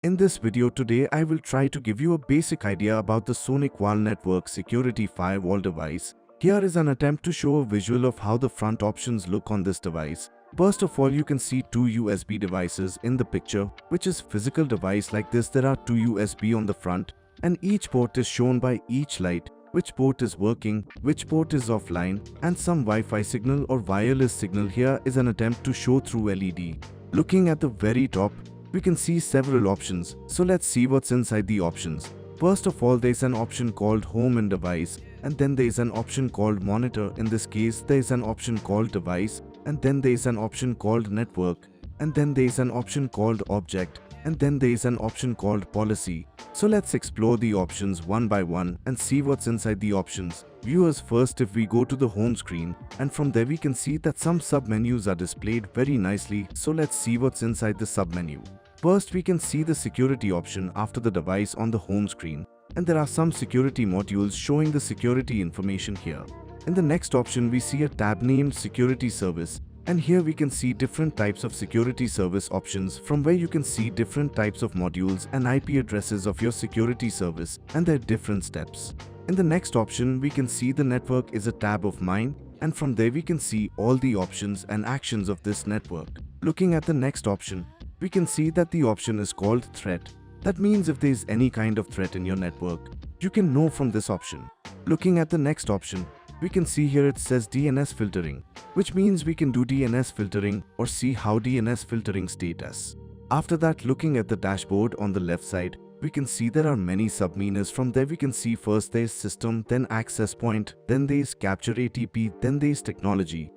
In this video today, I will try to give you a basic idea about the SonicWall Network Security Firewall device. Here is an attempt to show a visual of how the front options look on this device. First of all, you can see two USB devices in the picture, which is physical device like this. There are two USB on the front and each port is shown by each light, which port is working, which port is offline, and some Wi-Fi signal or wireless signal. Here is an attempt to show through LED. Looking at the very top, we can see several options, so let's see what's inside the options. First of all, there is an option called Home and Device, and then there is an option called Monitor. In this case, there is an option called Device, and then there is an option called Network, and then there is an option called Object, and then there is an option called Policy. So let's explore the options one by one and see what's inside the options. Viewers, first if we go to the home screen, and from there we can see that some sub-menus are displayed very nicely, so let's see what's inside the sub-menu. First, we can see the security option after the device on the home screen, and there are some security modules showing the security information here. In the next option, we see a tab named Security Service, and here we can see different types of security service options from where you can see different types of modules and IP addresses of your security service and their different steps. In the next option, we can see the network is a tab of mine, and from there we can see all the options and actions of this network. Looking at the next option, we can see that the option is called Threat. That means if there is any kind of threat in your network, you can know from this option. Looking at the next option, we can see here it says DNS filtering, which means we can do DNS filtering or see how DNS filtering status. After that, looking at the dashboard on the left side, we can see there are many submenus. From there we can see first there is System, then Access Point, then there is Capture ATP, then there is Technology.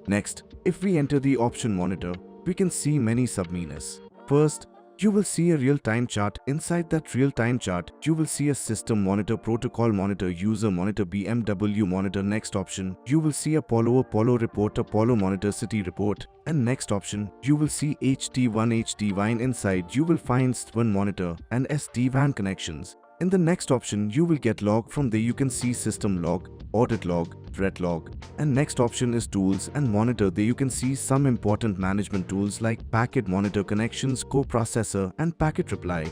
Next, if we enter the option Monitor, we can see many submenus. First, you will see a real-time chart. Inside that real-time chart, you will see a System Monitor, Protocol Monitor, User Monitor, BMW Monitor. Next option, you will see Apollo Report, Apollo Monitor, City Report. And next option, you will see HD1 inside. You will find SD-WAN Monitor and SD-WAN connections. In the next option, you will get log. From there you can see System Log, Audit Log, Threat Log. And next option is Tools and Monitor. There you can see some important management tools like Packet Monitor, Connections, Coprocessor, and Packet Reply.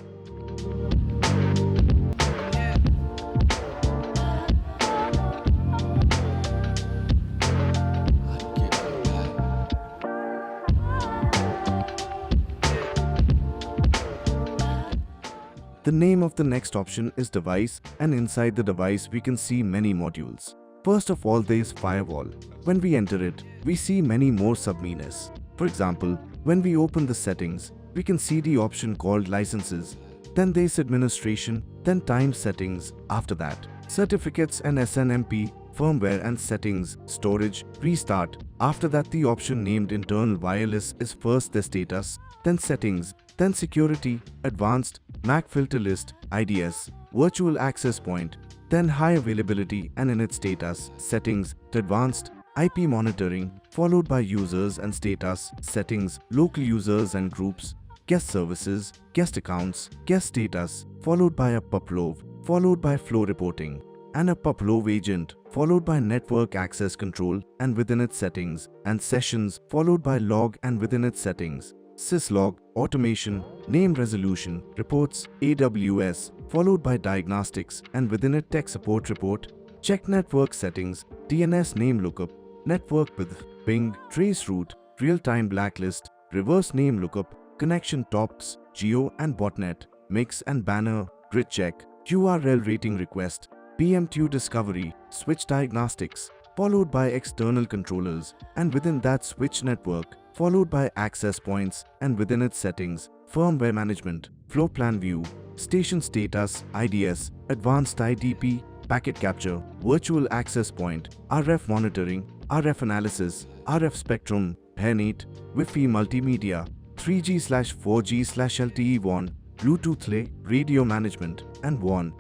The name of the next option is Device, and inside the device we can see many modules. First of all, there is Firewall. When we enter it, we see many more submenus. For example, when we open the settings, we can see the option called Licenses. Then there is Administration, then Time Settings. After that, Certificates and SNMP, Firmware and Settings, Storage, Restart. After that, the option named Internal Wireless is first the Status, then Settings, then Security, Advanced, MAC Filter List, IDS, Virtual Access Point, then High Availability and Init Status, Settings, Advanced, IP Monitoring, followed by Users and Status, Settings, Local Users and Groups, Guest Services, Guest Accounts, Guest Status, followed by a AppFlow, followed by Flow Reporting, and a AppFlow Agent, followed by Network Access Control and within its settings, and Sessions, followed by Log and within its settings. Syslog, Automation, Name Resolution, Reports, AWS, followed by Diagnostics and within it Tech Support Report, Check Network Settings, DNS Name Lookup, Network Width, Ping, Traceroute, Real-Time Blacklist, Reverse Name Lookup, Connection Tops, Geo and Botnet, Mix and Banner, Grid Check, URL Rating Request, PM2 Discovery, Switch Diagnostics, followed by External Controllers, and within that Switch Network, followed by Access Points and within its settings, Firmware Management, Flow Plan View, Station Status, IDS, Advanced IDP, Packet Capture, Virtual Access Point, RF Monitoring, RF Analysis, RF Spectrum, PEN8, Wi-Fi Multimedia, 3G/4G/LTE WAN, Bluetooth LE, Radio Management, and WAN.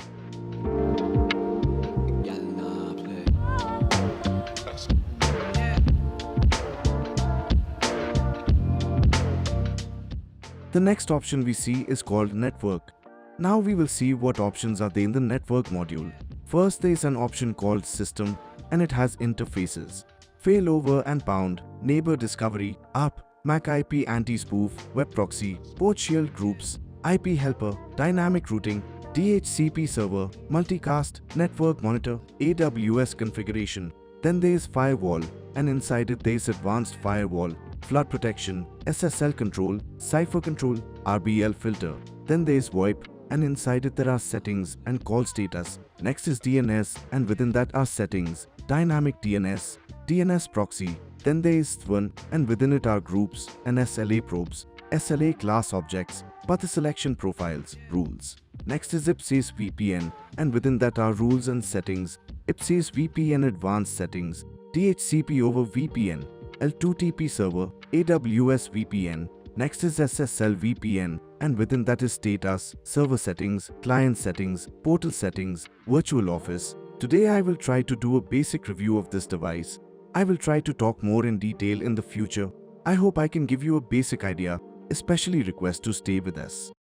The next option we see is called Network. Now we will see what options are there in the network module. First, there is an option called System, and it has interfaces. failover and bound, neighbor discovery, ARP, MAC IP anti-spoof, web proxy, port shield groups, IP helper, dynamic routing, DHCP server, multicast, network monitor, AWS configuration. Then there is firewall, and inside it there is advanced firewall, flood protection, SSL control, cipher control, RBL filter. Then there is VoIP, and inside it there are settings and call status. Next is DNS, and within that are settings, dynamic DNS, DNS proxy. Then there is SWN, and within it are groups and SLA probes, SLA class objects, path selection profiles, rules. Next is IPsys VPN, and within that are rules and settings, IPsys VPN advanced settings, DHCP over VPN, L2TP server, AWS VPN. Next is SSL VPN, and within that is status, server settings, client settings, portal settings, virtual office. Today I will try to do a basic review of this device. I will try to talk more in detail in the future. I hope I can give you a basic idea, especially request to stay with us.